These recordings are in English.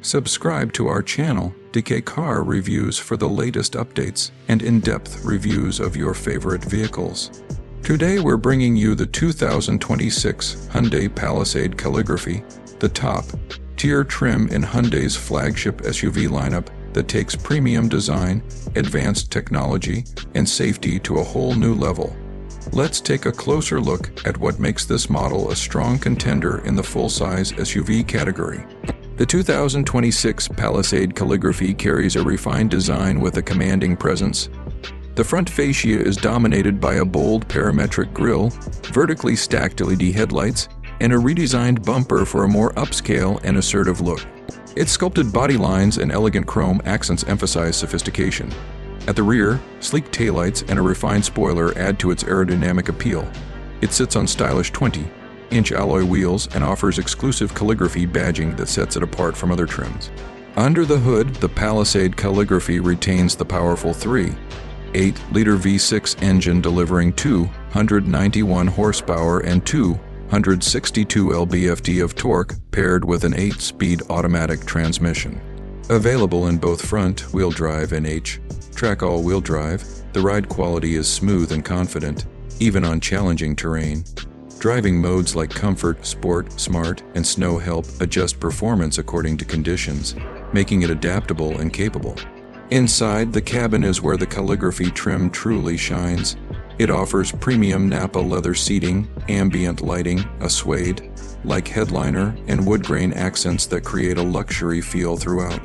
Subscribe to our channel, DK Car Reviews, for the latest updates and in-depth reviews of your favorite vehicles. Today we're bringing you the 2026 Hyundai Palisade Calligraphy, the top-tier trim in Hyundai's flagship SUV lineup that takes premium design, advanced technology, and safety to a whole new level. Let's take a closer look at what makes this model a strong contender in the full-size SUV category. The 2026 Palisade Calligraphy carries a refined design with a commanding presence. The front fascia is dominated by a bold parametric grille, vertically stacked LED headlights, and a redesigned bumper for a more upscale and assertive look. Its sculpted body lines and elegant chrome accents emphasize sophistication. At the rear, sleek taillights and a refined spoiler add to its aerodynamic appeal. It sits on stylish 20-inch alloy wheels and offers exclusive calligraphy badging that sets it apart from other trims. Under the hood, the Palisade Calligraphy retains the powerful 3.8-liter V6 engine delivering 291 horsepower and 262 lb-ft of torque, paired with an 8-speed automatic transmission. Available in both front-wheel drive and H-track all-wheel drive, the ride quality is smooth and confident, even on challenging terrain. Driving modes like Comfort, Sport, Smart, and Snow help adjust performance according to conditions, making it adaptable and capable. Inside, the cabin is where the calligraphy trim truly shines. It offers premium Napa leather seating, ambient lighting, a suede-like headliner, and wood grain accents that create a luxury feel throughout.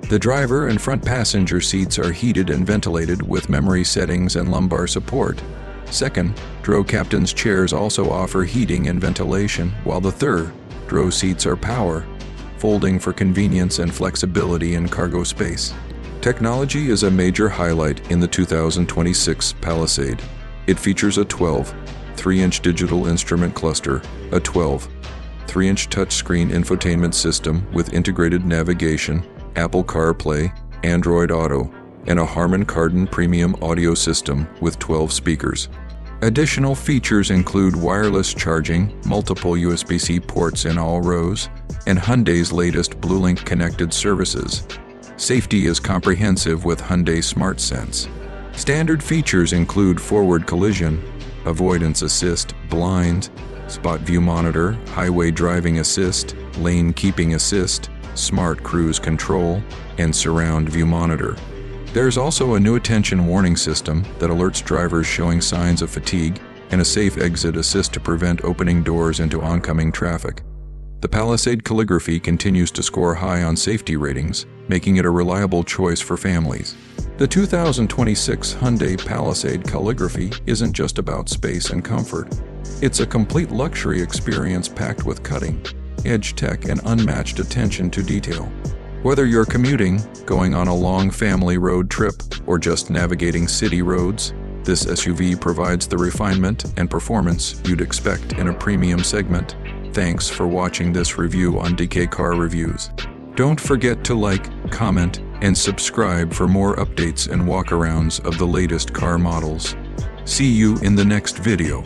The driver and front passenger seats are heated and ventilated with memory settings and lumbar support. Second-row captain's chairs also offer heating and ventilation, while the third-row seats are power-folding for convenience and flexibility in cargo space. Technology is a major highlight in the 2026 Palisade. It features a 12.3-inch digital instrument cluster, a 12.3-inch touchscreen infotainment system with integrated navigation, Apple CarPlay, Android Auto, and a Harman Kardon premium audio system with 12 speakers. Additional features include wireless charging, multiple USB-C ports in all rows, and Hyundai's latest BlueLink connected services. Safety is comprehensive with Hyundai SmartSense. Standard features include forward collision, avoidance assist, blind, spot view monitor, highway driving assist, lane keeping assist, smart cruise control, and surround view monitor. There's also a new attention warning system that alerts drivers showing signs of fatigue, and a safe exit assist to prevent opening doors into oncoming traffic. The Palisade Calligraphy continues to score high on safety ratings, making it a reliable choice for families. The 2026 Hyundai Palisade Calligraphy isn't just about space and comfort. It's a complete luxury experience packed with cutting-edge tech and unmatched attention to detail. Whether you're commuting, going on a long family road trip, or just navigating city roads, this SUV provides the refinement and performance you'd expect in a premium segment. Thanks for watching this review on DK Car Reviews. Don't forget to like, comment, and subscribe for more updates and walkarounds of the latest car models. See you in the next video.